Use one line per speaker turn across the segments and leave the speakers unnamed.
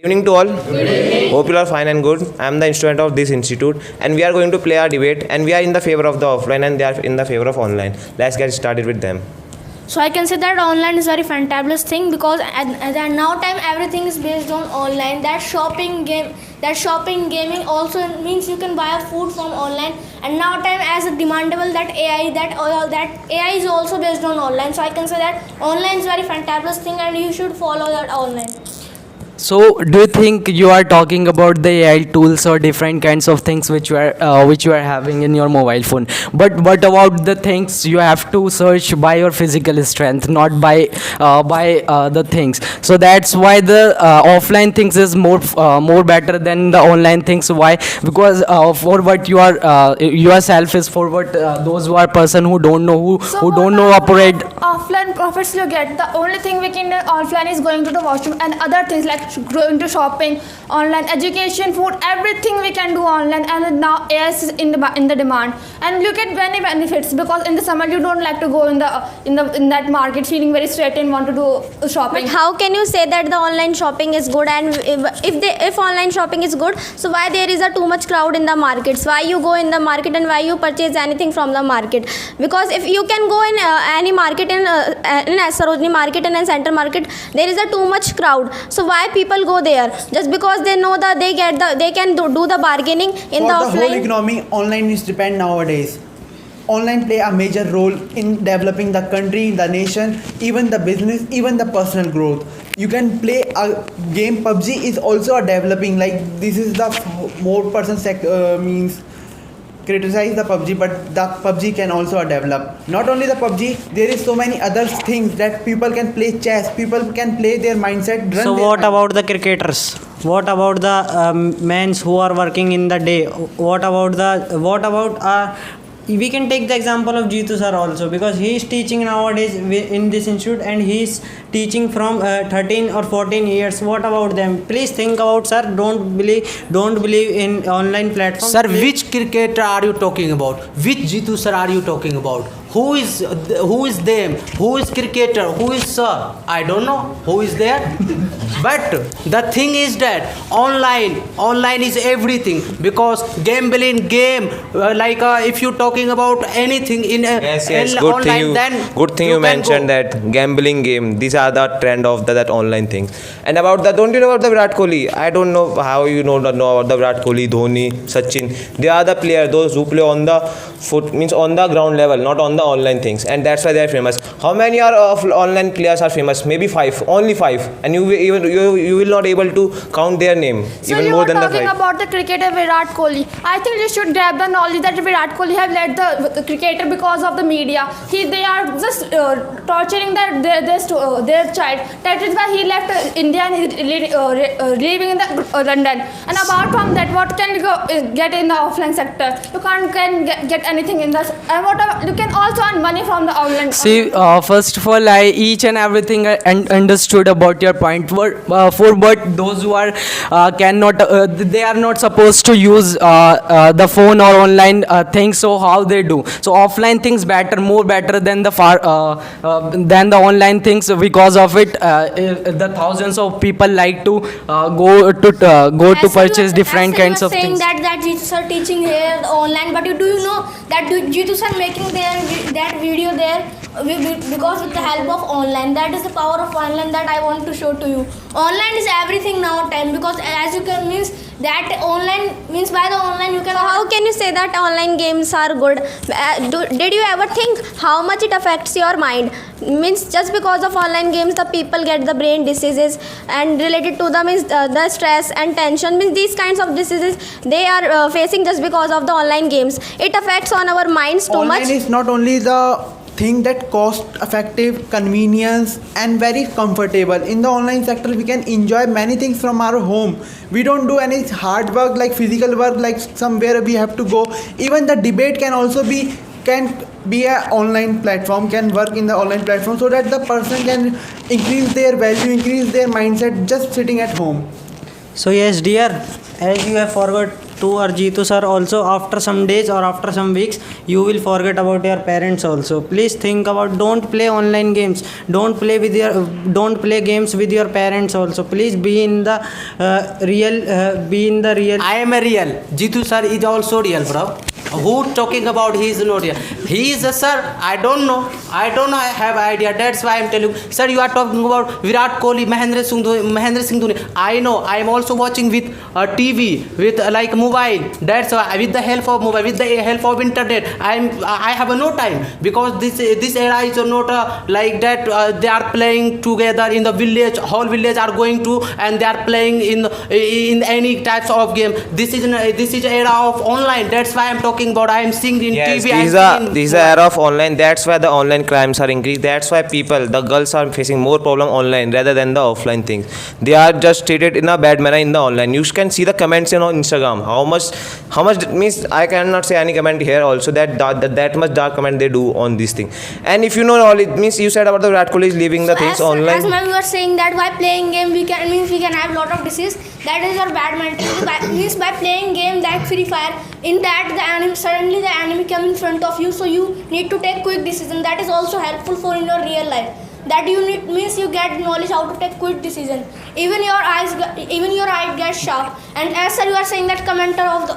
Evening to all. Good evening. Hope you are fine and good. I am the instrument of this institute, and we are going to play our debate. And we are in the favor of the offline, and they are in the favor of online. Let's get started with them.
So I can say that online is very fantabulous thing because at now time everything is based on online. That shopping gaming also means you can buy food from online. And now time as a demandable that AI is also based on online. So I can say that online is very fantabulous thing and you should follow that online.
So, do you think you are talking about the AI tools or different kinds of things which you are having in your mobile phone? But what about the things you have to search by your physical strength, not by the things? So that's why the offline things is more better than the online things. Why? Because for what you are yourself is for what those who are person who don't know who don't know operate.
Offline profits you get. The only thing we can do offline is going to the washroom and other things like going to shopping, online education, food, everything we can do online. And now AI is in the demand. And look at many benefits because in the summer you don't like to go in that market feeling very straight and want to do shopping.
But how can you say that the online shopping is good? And if online shopping is good, so why there is a too much crowd in the markets? Why you go in the market and why you purchase anything from the market? Because if you can go in any market in Sarojini market and in Center market, there is a too much crowd. So why people go there? Just because they know that they can do the bargaining in the offline.
For the whole economy, online is depend nowadays. Online play a major role in developing the country, the nation, even the business, even the personal growth. You can play a game. PUBG is also a developing. Like this is the more person means criticize the PUBG, but the PUBG can also develop. Not only the PUBG, there is so many other things that people can play chess. People can play their mindset.
So what about the cricketers? What about the men who are working in the day? What about we can take the example of Jeetu sir also, because he is teaching nowadays in this institute and he is teaching from 13 or 14 years. What about them? Please think about, sir. Don't believe in online platforms.
Sir, which cricketer are you talking about? Which Jeetu sir are you talking about? Who is them? Who is cricketer? Who is sir? I don't know who is there. But the thing is that online is everything, because gambling game if you talking about anything in
Yes.
online,
Good thing you mentioned that gambling game. These are the trend of that online thing. And about the, don't you know about the Virat Kohli? I don't know how you know about the Virat Kohli, Dhoni, Sachin. They are the players, those who play on the foot, means on the ground level, not on the online things, and that's why they are famous. How many are of online players are famous? Maybe 5, only 5, and you will not able to count their name.
So
even
you
more
are
than the
talking
5.
about the cricketer Virat Kohli. I think you should grab the knowledge that Virat Kohli have led the cricketer because of the media. They are just torturing their child. That is why he left India and living in London. And apart from that, what can you get in the offline sector? You can't get anything in this. And you can also earn money from the online.
See, first of all, each and everything I understood about your point. For but those who are cannot, they are not supposed to use the phone or online things. So how they do? So offline things more better than than the online things. Because of it, the thousands of people like to go to purchase different kinds of things.
Saying that Jeetu sir teaching here online, but do you know that Jeetu sir making that video there because with the help of online? That is the power of online that I want to show to you. Online is everything now time, because as you can means that online means by the online you can.
So how can you say that online games are good? Did you ever think how much it affects your mind? Means just because of online games, the people get the brain diseases, and related to them is the stress and tension. Means these kinds of diseases they are facing just because of the online games. It affects on our minds too much.
Online is not only the thing that cost effective, convenience and very comfortable. In the online sector we can enjoy many things from our home. We don't do any hard work like physical work, like somewhere we have to go. Even the debate can be a online platform, can work in the online platform, so that the person can increase their value, increase their mindset just sitting at home.
So yes, dear, as you have forgot to our Jeetu sir also, after some days or after some weeks, you will forget about your parents also. Please think about, don't play online games. Don't play games with your parents also. Please be in the real.
I am a real. Jitu sir is also real, bro. Who talking about he is not real? He is a sir. I don't know. I have idea. That's why I'm telling you. Sir, you are talking about Virat Kohli, Mahendra Singh Dhoni. I know. I am also watching with TV, with like mobile. That's why with the help of mobile, with the help of internet. I have no time, because this era is not like that. They are playing together in the village. Whole village are going to, and they are playing in any types of game. This is era of online. That's why I'm talking about. I am seeing in
Yes,
TV.
these are era of online. That's why the online crimes are increased. That's why the girls are facing more problem online rather than the offline things. They are just treated in a bad manner in the online. You can see the comments on Instagram. How much means I cannot say any comment here also that much dark comment they do on this thing. And if you know all, it means you said about the Virat Kohli is leaving the things online.
As ma'am, you are saying that by playing game we can have lot of disease. That is your bad mentality. Means by playing game like Free Fire, in that suddenly the enemy come in front of you, so you need to take quick decision. That is also helpful for in your real life. That you need means you get knowledge how to take quick decision. Even your eyes get sharp. And as sir, you are saying that commenter of the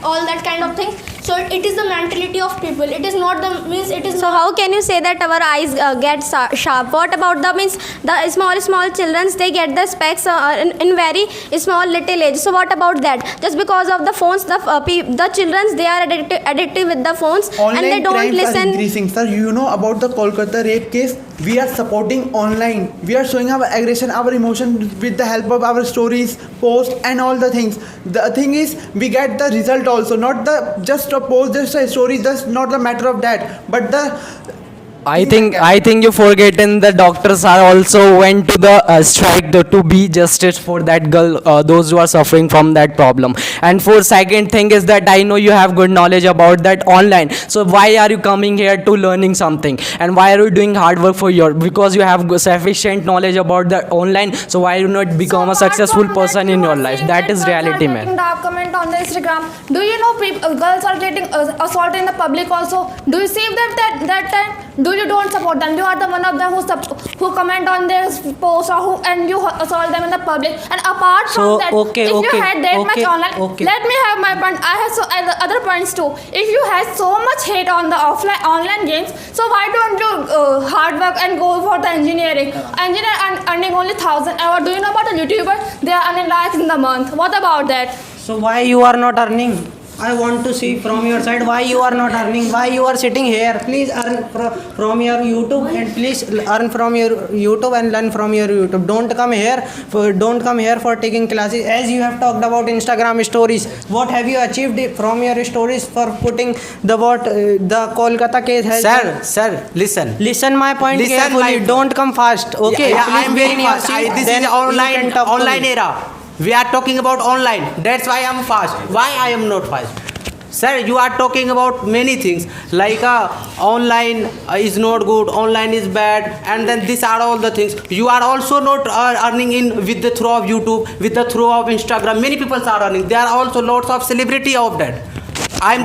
all that kind of thing. So it is the mentality of people. It is not the means it is.
So how can you say that our eyes get sharp? What about the small childrens? They get the specs in very small little age. So what about that? Just because of the phones, the childrens, they are addicted with the phones,
Online
and they don't
crimes are
listen.
increasing, sir. You know about the Kolkata rape case? We are supporting online. We are showing our aggression, our emotion with the help of our stories, posts, and all the things. The thing is, we get the result also, not the just a post, just a story. Just not the matter of that, but the.
I think you forgotten the doctors are also went to the strike to be justice for that girl, those who are suffering from that problem. And for second thing is that I know you have good knowledge about that online. So why are you coming here to learning something? And why are you doing hard work because you have sufficient knowledge about the online? So why you not become a successful person in your life? That is reality, man.
Dark comment on the Instagram. Do you know girls are getting assaulted in the public also? Do you see them that time? Do you don't support them? You are the one of them who comment on their post and you assault them in the public. And apart from that, if you had that much online, let me have my point. I have other points too. If you had so much hate on the online games, so why don't you hard work and go for the engineering? Engineer earning only 1,000 hours. Do you know about a YouTuber? They are earning lakhs in the month. What about that?
So why you are not earning? I want to see from your side why you are not earning, why you are sitting here. Please earn from your YouTube, and please earn from your YouTube and learn from your YouTube. Don't come here for taking classes. As you have talked about Instagram stories, what have you achieved from your stories for putting the Kolkata case has?
Sir, listen.
Listen my point
Listen
carefully.
my point.
Don't come fast. Okay,
Yeah,
please
I am
be
very
in your
fast.
seat,
This
then
is
you can talk to
online
me.
era. We are talking about online. That's why I am fast. Why I am not fast? Sir, you are talking about many things like online is not good, online is bad, and then these are all the things. You are also not earning with the through of YouTube, with the through of Instagram. Many people are earning. There are also lots of celebrity of that.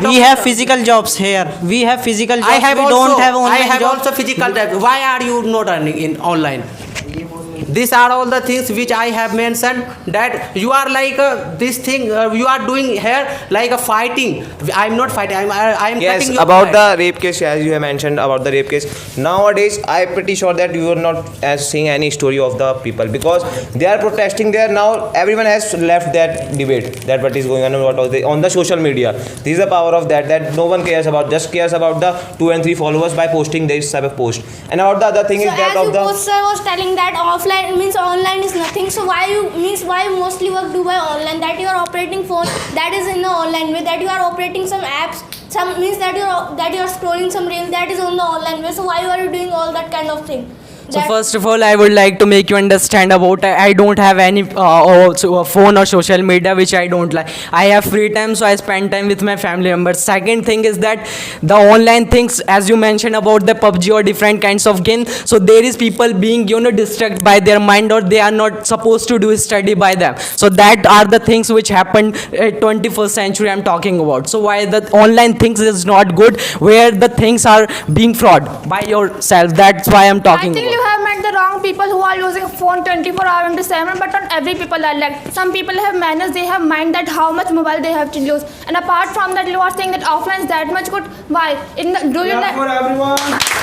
We have physical jobs here. We have physical jobs.
I have
we
also,
don't have online
I have
jobs.
also physical jobs. Why are you not earning in online? These are all the things which I have mentioned, that you are like this thing you are doing here like a fighting. I am not fighting. I am
Yes,
cutting your
about
point.
the rape case, as you have mentioned about the rape case. Nowadays, I am pretty sure that you are not seeing any story of the people, because they are protesting there now. Everyone has left that debate, that what is going on on the social media. This is the power of that no one cares about, just cares about the 2 and 3 followers by posting this type of post. And about the other thing
So
is that
as
of
you
the
sir was telling that offline means online is nothing. So why you mostly work do by online? That you are operating phone, that is in the online way. That you are operating some apps, some means that you are scrolling some reels, that is on the online way. So why are you doing all that kind of thing?
So first of all, I would like to make you understand about I don't have any phone or social media which I don't like. I have free time, so I spend time with my family members. Second thing is that the online things, as you mentioned about the PUBG or different kinds of games, so there is people being distracted by their mind, or they are not supposed to do study by them. So that are the things which happened at 21st century I'm talking about. So why the online things is not good, where the things are being fraud by yourself. That's why I'm talking
I think
about.
you have met the wrong people who are using phone 24 hours into 7, but not every people are like. Some people have manners, they have mind that how much mobile they have to use. And apart from that, you are saying that offline is that much good. Why? Do you like?
For everyone.